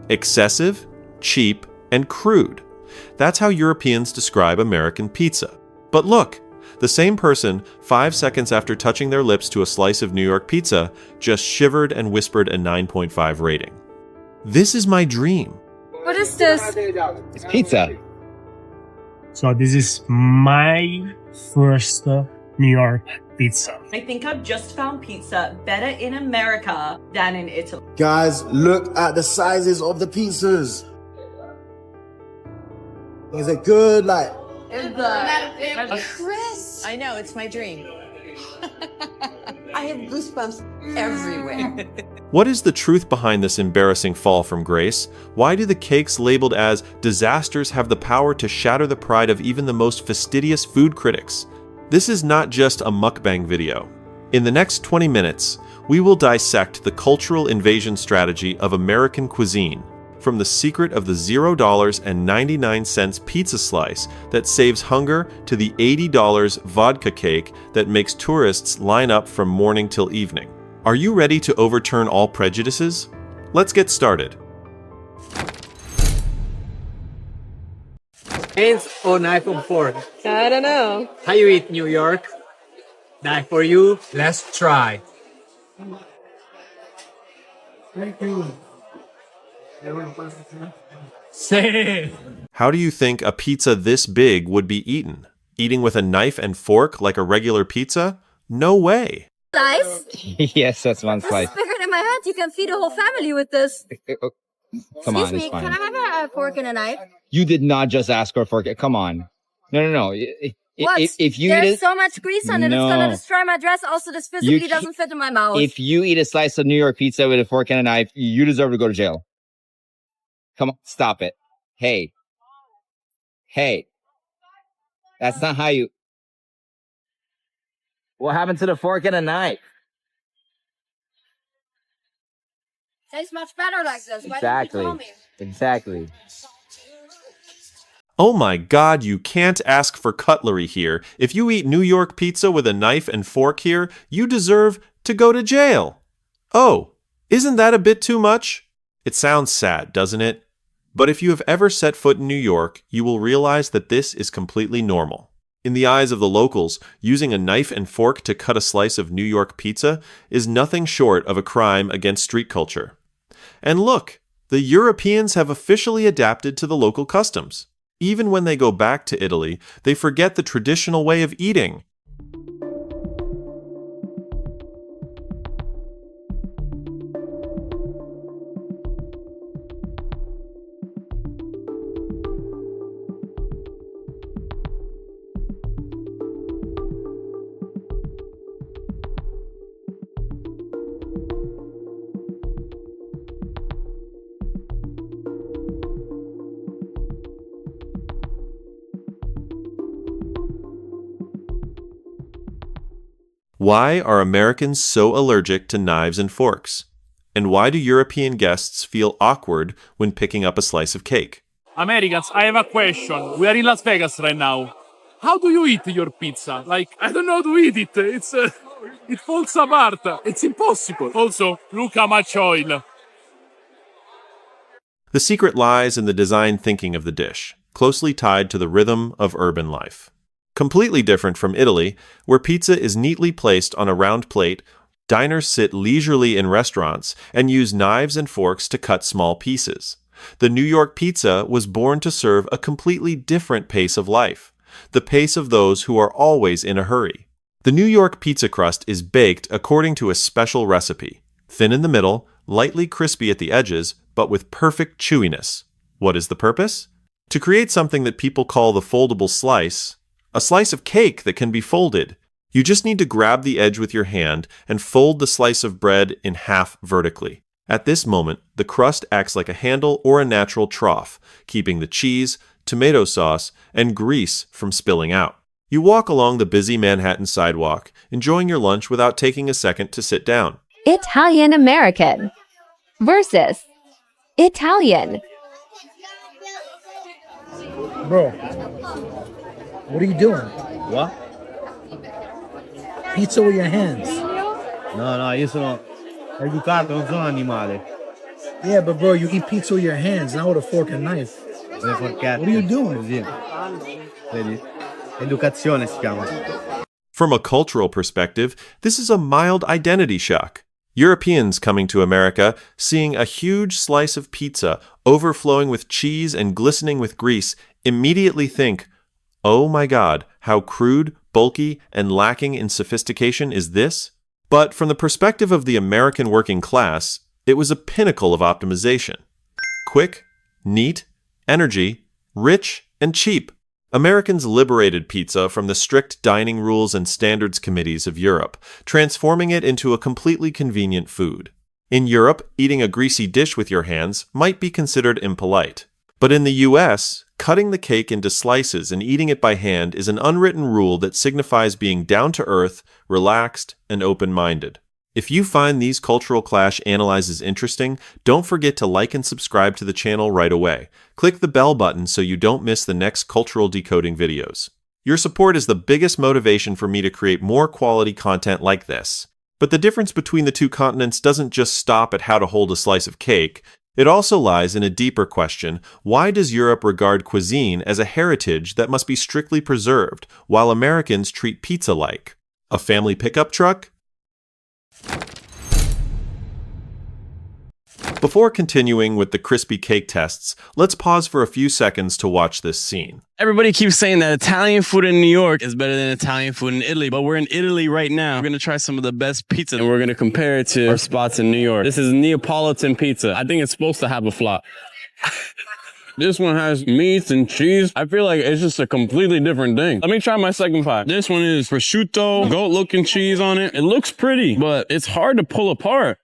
excessive, cheap, and crude. That's how Europeans describe American pizza. But look, the same person, 5 seconds after touching their lips to a slice of New York pizza, just shivered and whispered a 9.5 rating. This is my dream. What is this? It's pizza. So this is my first New York pizza. I think I've just found pizza better in America than in Italy. Guys, look at the sizes of the pizzas. Is it good? Like, Chris! I know, it's my dream. I have goosebumps everywhere. What is the truth behind this embarrassing fall from grace? Why do the cakes labeled as disasters have the power to shatter the pride of even the most fastidious food critics? This is not just a mukbang video. In the next 20 minutes, we will dissect the cultural invasion strategy of American cuisine, from the secret of the $0.99 pizza slice that saves hunger to the $80 vodka cake that makes tourists line up from morning till evening. Are you ready to overturn all prejudices? Let's get started. Hands or knife or fork? I don't know. How you eat New York? Knife for you. Let's try. Thank you. Say. How do you think a pizza this big would be eaten? Eating with a knife and fork like a regular pizza? No way. Slice? Yes, that's one This slice. is bigger than my head. You can feed a whole family with this. Come on, Excuse it's me, can fine. I have a fork and a knife? You did not just ask for a fork. Come on. No. What? If you There's eat it, so much grease on it, No. it's gonna destroy my dress. Also, this physically doesn't fit in my mouth. if you eat a slice of New York pizza with a fork and a knife, you deserve to go to jail. Come on, stop it. Hey. That's not how you. What happened to the fork and a knife? Tastes much better like this. Why Exactly. didn't you tell me? Exactly. Oh my God, you can't ask for cutlery here. If you eat New York pizza with a knife and fork here, you deserve to go to jail. Oh, isn't that a bit too much? It sounds sad, doesn't it? But if you have ever set foot in New York, you will realize that this is completely normal. In the eyes of the locals, using a knife and fork to cut a slice of New York pizza is nothing short of a crime against street culture. And look, the Europeans have officially adapted to the local customs. Even when they go back to Italy, they forget the traditional way of eating. Why are Americans so allergic to knives and forks? And why do European guests feel awkward when picking up a slice of cake? Americans, I have a question. We are in Las Vegas right now. How do you eat your pizza? Like, I don't know how to eat it. It falls apart. It's impossible. Also, look how much oil. The secret lies in the design thinking of the dish, closely tied to the rhythm of urban life. Completely different from Italy, where pizza is neatly placed on a round plate, diners sit leisurely in restaurants and use knives and forks to cut small pieces. The New York pizza was born to serve a completely different pace of life, the pace of those who are always in a hurry. The New York pizza crust is baked according to a special recipe, thin in the middle, lightly crispy at the edges, but with perfect chewiness. What is the purpose? To create something that people call the foldable slice, a slice of cake that can be folded. You just need to grab the edge with your hand and fold the slice of bread in half vertically. At this moment, the crust acts like a handle or a natural trough, keeping the cheese, tomato sauce, and grease from spilling out. You walk along the busy Manhattan sidewalk, enjoying your lunch without taking a second to sit down. Italian American versus Italian. Bro, what are you doing? What? Pizza with your hands. No, io sono educato, non sono animale. Yeah, but bro, you eat pizza with your hands, not with a fork and knife. What are you doing? Vedi? Educazione si chiama. From a cultural perspective, this is a mild identity shock. Europeans coming to America, seeing a huge slice of pizza overflowing with cheese and glistening with grease, immediately think, oh my God, how crude, bulky, and lacking in sophistication is this? But from the perspective of the American working class, it was a pinnacle of optimization. Quick, neat, energy, rich, and cheap. Americans liberated pizza from the strict dining rules and standards committees of Europe, transforming it into a completely convenient food. In Europe, eating a greasy dish with your hands might be considered impolite. But in the US, cutting the cake into slices and eating it by hand is an unwritten rule that signifies being down-to-earth, relaxed, and open-minded. If you find these cultural clash analyses interesting, don't forget to like and subscribe to the channel right away. Click the bell button so you don't miss the next cultural decoding videos. Your support is the biggest motivation for me to create more quality content like this. But the difference between the two continents doesn't just stop at how to hold a slice of cake. It also lies in a deeper question: why does Europe regard cuisine as a heritage that must be strictly preserved, while Americans treat pizza like a family pickup truck? Before continuing with the crispy cake tests, let's pause for a few seconds to watch this scene. Everybody keeps saying that Italian food in New York is better than Italian food in Italy, but we're in Italy right now. We're going to try some of the best pizza, and we're going to compare it to our spots in New York. This is Neapolitan pizza. I think it's supposed to have a flop. This one has meats and cheese. I feel like it's just a completely different thing. Let me try my second pie. This one is prosciutto, goat-looking cheese on it. It looks pretty, but it's hard to pull apart.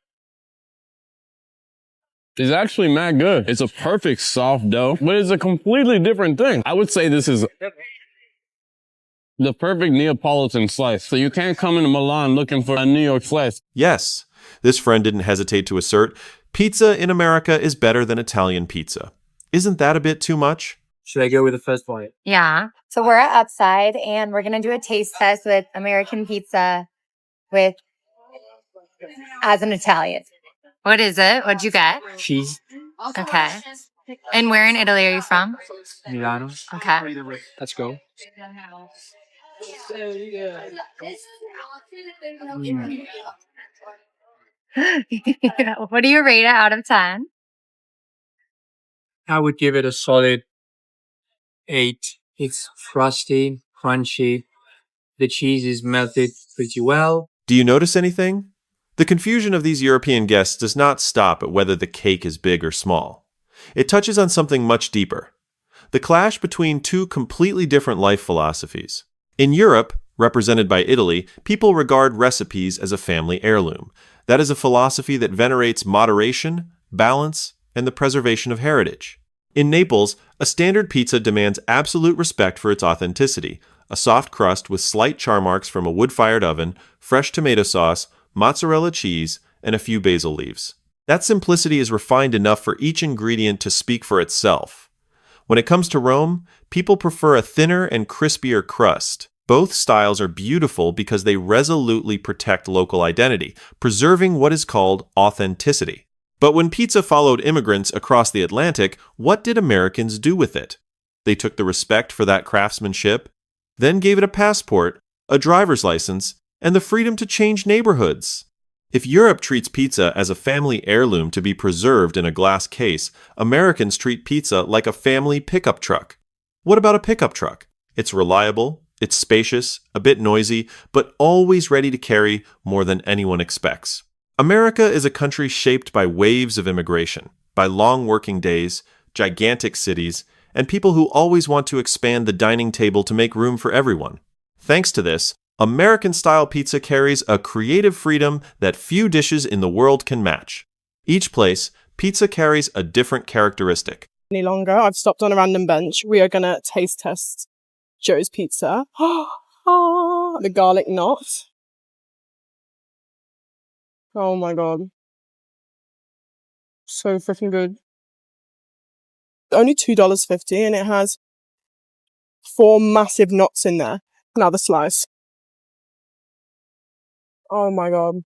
It's actually mad good. It's a perfect soft dough, but it's a completely different thing. I would say this is the perfect Neapolitan slice. So you can't come into Milan looking for a New York slice. Yes, this friend didn't hesitate to assert, pizza in America is better than Italian pizza. Isn't that a bit too much? Should I go with the first bite? Yeah. So we're at Upside, and we're going to do a taste test with American pizza as an Italian. What is it? What'd you get? Cheese. Okay. And where in Italy are you from? Milano. Okay. Let's go. What do you rate it out of 10? I would give it a solid 8. It's frosty, crunchy. The cheese is melted pretty well. Do you notice anything? The confusion of these European guests does not stop at whether the cake is big or small. It touches on something much deeper: the clash between two completely different life philosophies. In Europe, represented by Italy, people regard recipes as a family heirloom. That is a philosophy that venerates moderation, balance, and the preservation of heritage. In Naples, a standard pizza demands absolute respect for its authenticity: a soft crust with slight char marks from a wood-fired oven, fresh tomato sauce, mozzarella cheese, and a few basil leaves. That simplicity is refined enough for each ingredient to speak for itself. When it comes to Rome, people prefer a thinner and crispier crust. Both styles are beautiful because they resolutely protect local identity, preserving what is called authenticity. But when pizza followed immigrants across the Atlantic, what did Americans do with it? They took the respect for that craftsmanship, then gave it a passport, a driver's license, and the freedom to change neighborhoods. If Europe treats pizza as a family heirloom to be preserved in a glass case, Americans treat pizza like a family pickup truck. What about a pickup truck? It's reliable, it's spacious, a bit noisy, but always ready to carry more than anyone expects. America is a country shaped by waves of immigration, by long working days, gigantic cities, and people who always want to expand the dining table to make room for everyone. Thanks to this, American-style pizza carries a creative freedom that few dishes in the world can match. Each place, pizza carries a different characteristic. Any longer, I've stopped on a random bench. We are going to taste test Joe's pizza. The garlic knot. Oh my god. So freaking good. Only $2.50, and it has 4 massive knots in there. Another slice. Oh my god.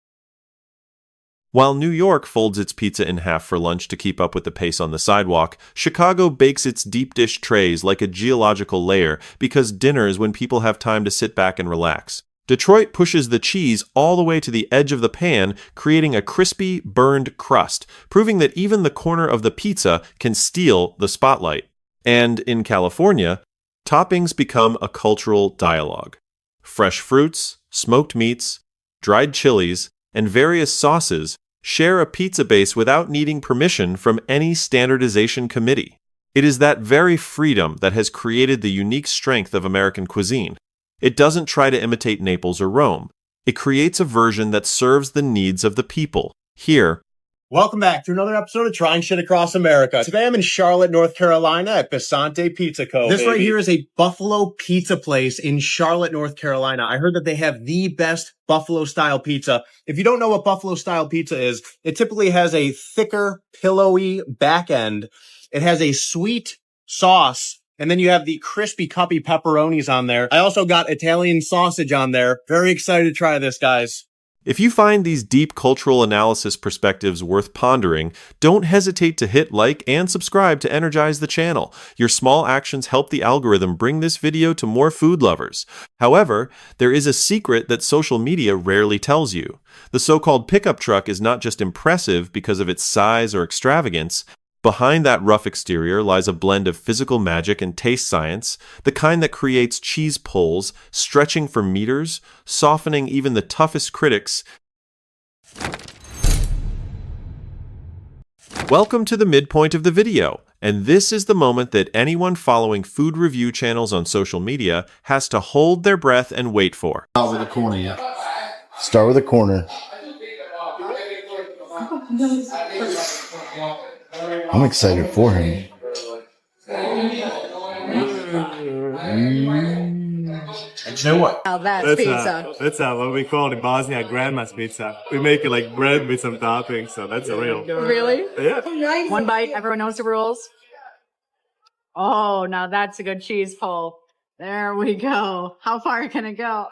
While New York folds its pizza in half for lunch to keep up with the pace on the sidewalk, Chicago bakes its deep dish trays like a geological layer because dinner is when people have time to sit back and relax. Detroit pushes the cheese all the way to the edge of the pan, creating a crispy, burned crust, proving that even the corner of the pizza can steal the spotlight. And in California, toppings become a cultural dialogue. Fresh fruits, smoked meats, dried chilies, and various sauces share a pizza base without needing permission from any standardization committee. It is that very freedom that has created the unique strength of American cuisine. It doesn't try to imitate Naples or Rome. It creates a version that serves the needs of the people. Here, welcome back to another episode of Trying Shit Across America. Today I'm in Charlotte, North Carolina at Pesante Pizza Co. This right here is a Buffalo pizza place in Charlotte, North Carolina. I heard that they have the best Buffalo-style pizza. If you don't know what Buffalo-style pizza is, it typically has a thicker, pillowy back end. It has a sweet sauce, and then you have the crispy, cuppy pepperonis on there. I also got Italian sausage on there. Very excited to try this, guys. if you find these deep cultural analysis perspectives worth pondering, don't hesitate to hit like and subscribe to energize the channel. Your small actions help the algorithm bring this video to more food lovers. However, there is a secret that social media rarely tells you. The so-called pickup truck is not just impressive because of its size or extravagance. Behind that rough exterior lies a blend of physical magic and taste science, the kind that creates cheese pulls, stretching for meters, softening even the toughest critics. Welcome to the midpoint of the video, and this is the moment that anyone following food review channels on social media has to hold their breath and wait for. Start with the corner, yeah. Start with the corner. I'm excited for him. And you know what? Now that's pizza. That's what we call the Bosnia grandma's pizza. We make it like bread with some toppings, so that's a real. Really? Yeah. One bite, everyone knows the rules. Oh, now that's a good cheese pull. There we go. How far can it go?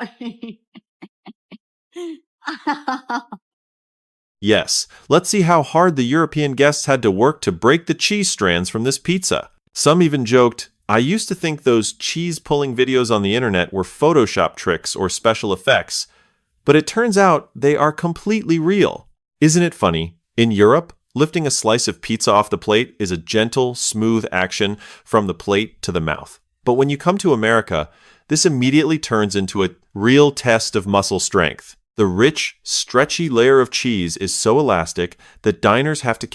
Yes, let's see how hard the European guests had to work to break the cheese strands from this pizza. Some even joked, I used to think those cheese-pulling videos on the internet were Photoshop tricks or special effects, but it turns out they are completely real. Isn't it funny? In Europe, lifting a slice of pizza off the plate is a gentle, smooth action from the plate to the mouth. But when you come to America, this immediately turns into a real test of muscle strength. The rich, stretchy layer of cheese is so elastic that diners have to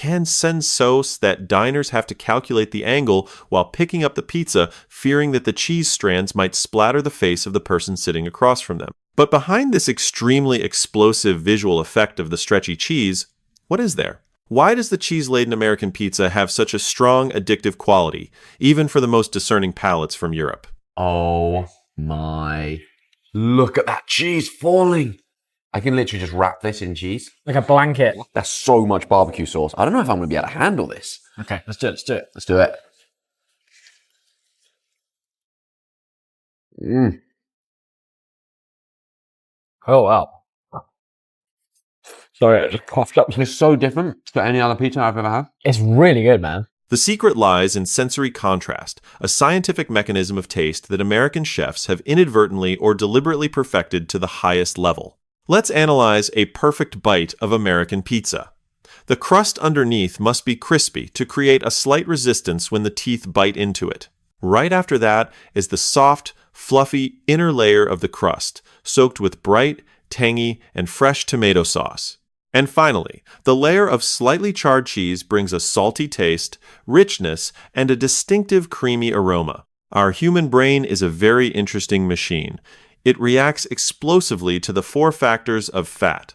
calculate the angle while picking up the pizza, fearing that the cheese strands might splatter the face of the person sitting across from them. But behind this extremely explosive visual effect of the stretchy cheese, what is there? Why does the cheese-laden American pizza have such a strong, addictive quality, even for the most discerning palates from Europe? Oh my. Look at that cheese falling. I can literally just wrap this in cheese. Like a blanket. That's so much barbecue sauce. I don't know if I'm going to be able to handle this. Okay, let's do it. Let's do it. Let's do it. Oh, wow. Sorry, I just coughed up. It's so different to any other pizza I've ever had. It's really good, man. The secret lies in sensory contrast, a scientific mechanism of taste that American chefs have inadvertently or deliberately perfected to the highest level. Let's analyze a perfect bite of American pizza. The crust underneath must be crispy to create a slight resistance when the teeth bite into it. Right after that is the soft, fluffy inner layer of the crust, soaked with bright, tangy, and fresh tomato sauce. And finally, the layer of slightly charred cheese brings a salty taste, richness, and a distinctive creamy aroma. Our human brain is a very interesting machine. It reacts explosively to the four factors of fat.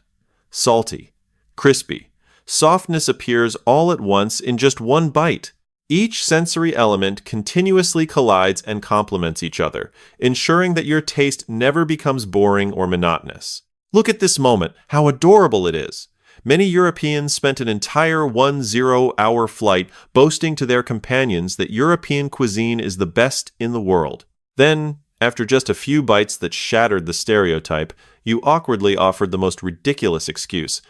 Salty, crispy, softness appears all at once in just one bite. Each sensory element continuously collides and complements each other, ensuring that your taste never becomes boring or monotonous. Look at this moment, how adorable it is. Many Europeans spent an entire 10-hour flight boasting to their companions that European cuisine is the best in the world. Then, after just a few bites that shattered the stereotype, you awkwardly offered the most ridiculous excuse.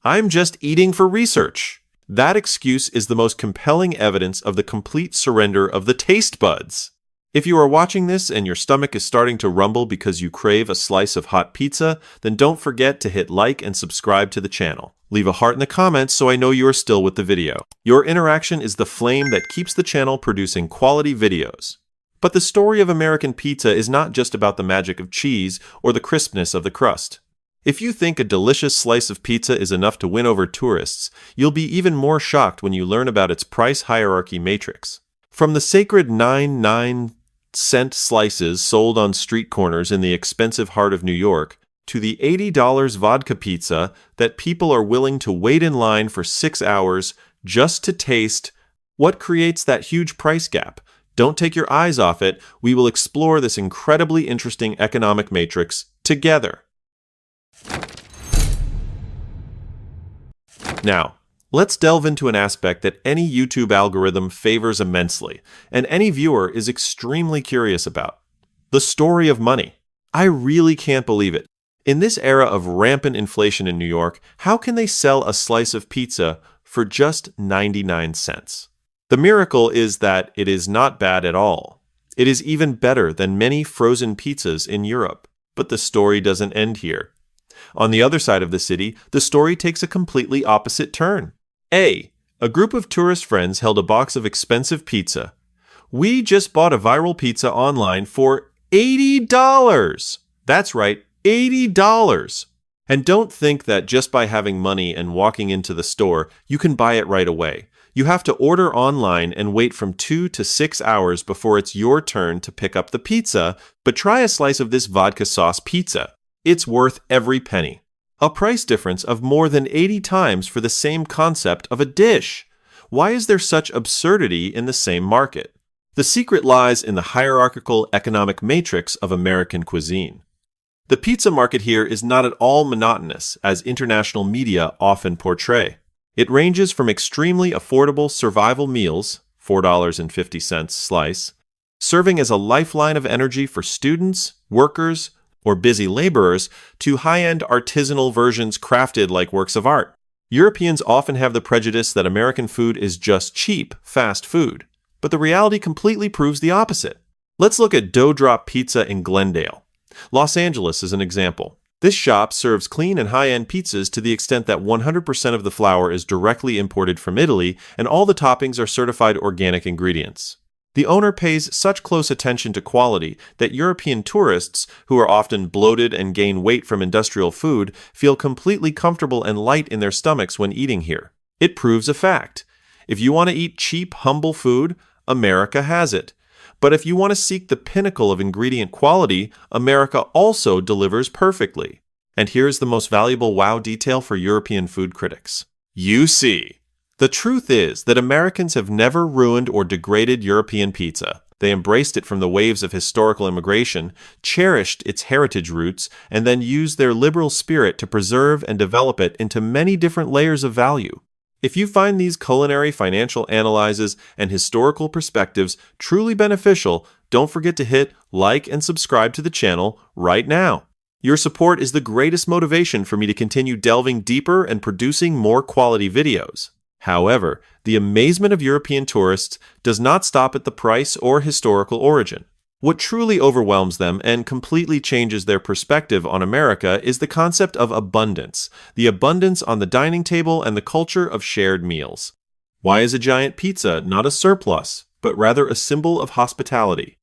I'm just eating for research. That excuse is the most compelling evidence of the complete surrender of the taste buds. If you are watching this and your stomach is starting to rumble because you crave a slice of hot pizza, then don't forget to hit like and subscribe to the channel. Leave a heart in the comments so I know you are still with the video. Your interaction is the flame that keeps the channel producing quality videos. But the story of American pizza is not just about the magic of cheese or the crispness of the crust. If you think a delicious slice of pizza is enough to win over tourists, you'll be even more shocked when you learn about its price hierarchy matrix. From the sacred 99-cent slices sold on street corners in the expensive heart of New York, to the $80 vodka pizza that people are willing to wait in line for 6 hours just to taste, what creates that huge price gap? Don't take your eyes off it. We will explore this incredibly interesting economic matrix together. Now, let's delve into an aspect that any YouTube algorithm favors immensely, and any viewer is extremely curious about: the story of money. I really can't believe it. In this era of rampant inflation in New York, how can they sell a slice of pizza for just 99 cents? The miracle is that it is not bad at all. It is even better than many frozen pizzas in Europe. But the story doesn't end here. On the other side of the city, the story takes a completely opposite turn. A group of tourist friends held a box of expensive pizza. We just bought a viral pizza online for $80. That's right, $80. And don't think that just by having money and walking into the store, you can buy it right away. You have to order online and wait from 2 to 6 hours before it's your turn to pick up the pizza, but try a slice of this vodka sauce pizza. It's worth every penny. A price difference of more than 80 times for the same concept of a dish. Why is there such absurdity in the same market? The secret lies in the hierarchical economic matrix of American cuisine. The pizza market here is not at all monotonous, as international media often portray. It ranges from extremely affordable survival meals, $4.50 slice, serving as a lifeline of energy for students, workers, or busy laborers, to high-end artisanal versions crafted like works of art. Europeans often have the prejudice that American food is just cheap, fast food. But the reality completely proves the opposite. Let's look at Dough Drop Pizza in Glendale. Los Angeles is an example. This shop serves clean and high-end pizzas to the extent that 100% of the flour is directly imported from Italy and all the toppings are certified organic ingredients. The owner pays such close attention to quality that European tourists, who are often bloated and gain weight from industrial food, feel completely comfortable and light in their stomachs when eating here. It proves a fact. If you want to eat cheap, humble food, America has it. But if you want to seek the pinnacle of ingredient quality, America also delivers perfectly. And here's the most valuable wow detail for European food critics. You see. The truth is that Americans have never ruined or degraded European pizza. They embraced it from the waves of historical immigration, cherished its heritage roots, and then used their liberal spirit to preserve and develop it into many different layers of value. If you find these culinary financial analyses and historical perspectives truly beneficial, don't forget to hit like and subscribe to the channel right now. Your support is the greatest motivation for me to continue delving deeper and producing more quality videos. However, the amazement of European tourists does not stop at the price or historical origin. What truly overwhelms them and completely changes their perspective on America is the concept of abundance, the abundance on the dining table and the culture of shared meals. Why is a giant pizza not a surplus, but rather a symbol of hospitality?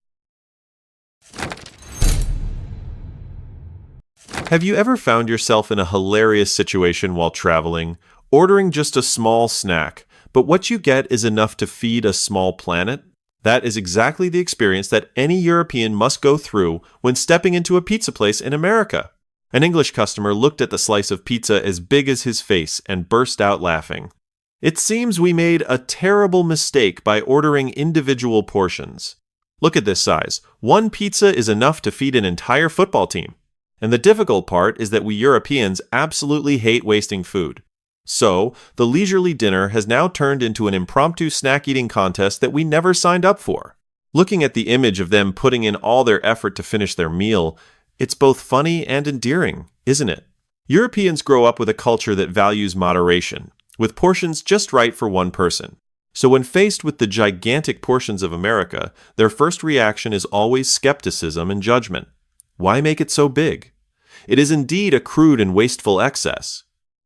Have you ever found yourself in a hilarious situation while traveling, ordering just a small snack, but what you get is enough to feed a small planet? That is exactly the experience that any European must go through when stepping into a pizza place in America. An English customer looked at the slice of pizza as big as his face and burst out laughing. It seems we made a terrible mistake by ordering individual portions. Look at this size. One pizza is enough to feed an entire football team. And the difficult part is that we Europeans absolutely hate wasting food. So, the leisurely dinner has now turned into an impromptu snack eating contest that we never signed up for. Looking at the image of them putting in all their effort to finish their meal, it's both funny and endearing, isn't it? Europeans grow up with a culture that values moderation, with portions just right for one person. So when faced with the gigantic portions of America, their first reaction is always skepticism and judgment. Why make it so big? It is indeed a crude and wasteful excess.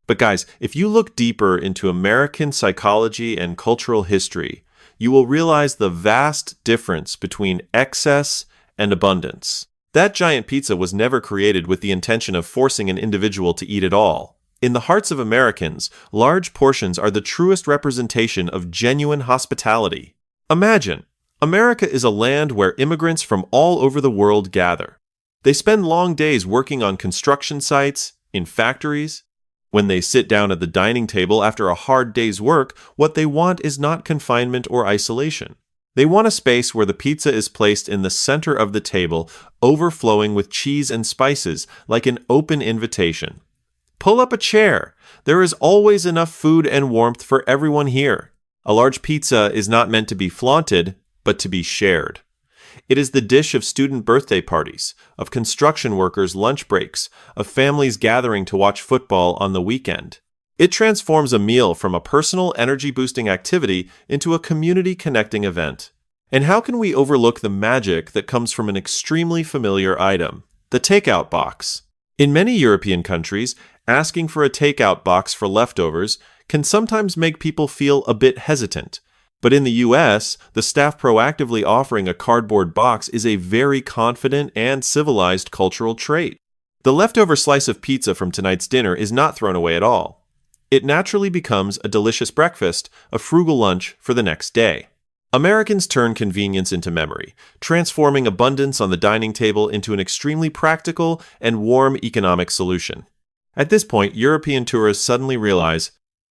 But guys, if you look deeper into American psychology and cultural history, you will realize the vast difference between excess and abundance. That giant pizza was never created with the intention of forcing an individual to eat it all. In the hearts of Americans, large portions are the truest representation of genuine hospitality. Imagine, America is a land where immigrants from all over the world gather. They spend long days working on construction sites, in factories. When they sit down at the dining table after a hard day's work, what they want is not confinement or isolation. They want a space where the pizza is placed in the center of the table, overflowing with cheese and spices, like an open invitation. Pull up a chair. There is always enough food and warmth for everyone here. A large pizza is not meant to be flaunted, but to be shared. It is the dish of student birthday parties, of construction workers' lunch breaks, of families gathering to watch football on the weekend. It transforms a meal from a personal energy-boosting activity into a community-connecting event. And how can we overlook the magic that comes from an extremely familiar item, the takeout box? In many European countries, asking for a takeout box for leftovers can sometimes make people feel a bit hesitant. But in the US, the staff proactively offering a cardboard box is a very confident and civilized cultural trait. The leftover slice of pizza from tonight's dinner is not thrown away at all. It naturally becomes a delicious breakfast, a frugal lunch for the next day. Americans turn convenience into memory, transforming abundance on the dining table into an extremely practical and warm economic solution. At this point, European tourists suddenly realize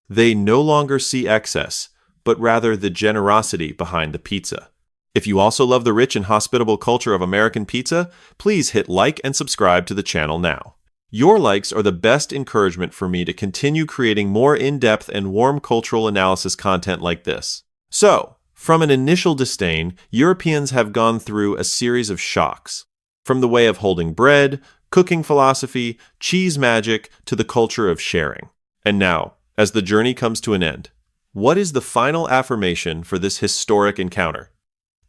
they no longer see excess, but rather the generosity behind the pizza. If you also love the rich and hospitable culture of American pizza, please hit like and subscribe to the channel now. Your likes are the best encouragement for me to continue creating more in-depth and warm cultural analysis content like this. So, from an initial disdain, Europeans have gone through a series of shocks. From the way of holding bread, cooking philosophy, cheese magic, to the culture of sharing. And now, as the journey comes to an end, what is the final affirmation for this historic encounter?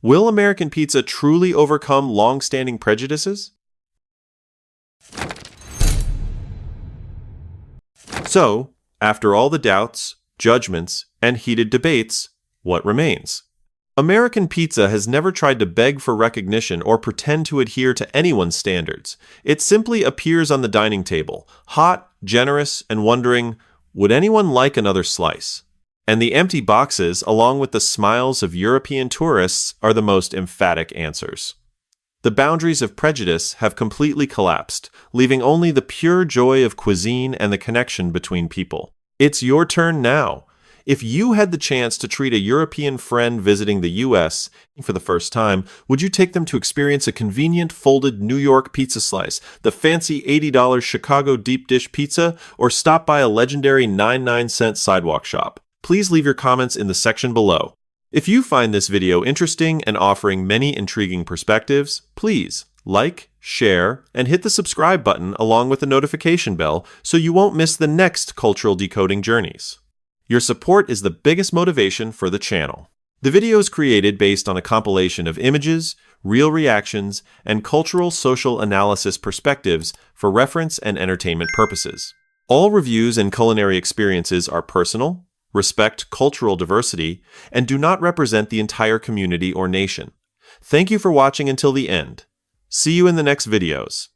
Will American pizza truly overcome long-standing prejudices? So, after all the doubts, judgments, and heated debates, what remains? American pizza has never tried to beg for recognition or pretend to adhere to anyone's standards. It simply appears on the dining table, hot, generous, and wondering, would anyone like another slice? And the empty boxes, along with the smiles of European tourists, are the most emphatic answers. The boundaries of prejudice have completely collapsed, leaving only the pure joy of cuisine and the connection between people. It's your turn now. If you had the chance to treat a European friend visiting the US for the first time, would you take them to experience a convenient folded New York pizza slice, the fancy $80 Chicago deep dish pizza, or stop by a legendary 99-cent sidewalk shop? Please leave your comments in the section below. If you find this video interesting and offering many intriguing perspectives, please like, share, and hit the subscribe button along with the notification bell so you won't miss the next cultural decoding journeys. Your support is the biggest motivation for the channel. The video is created based on a compilation of images, real reactions, and cultural social analysis perspectives for reference and entertainment purposes. All reviews and culinary experiences are personal, respect cultural diversity, and do not represent the entire community or nation. Thank you for watching until the end. See you in the next videos.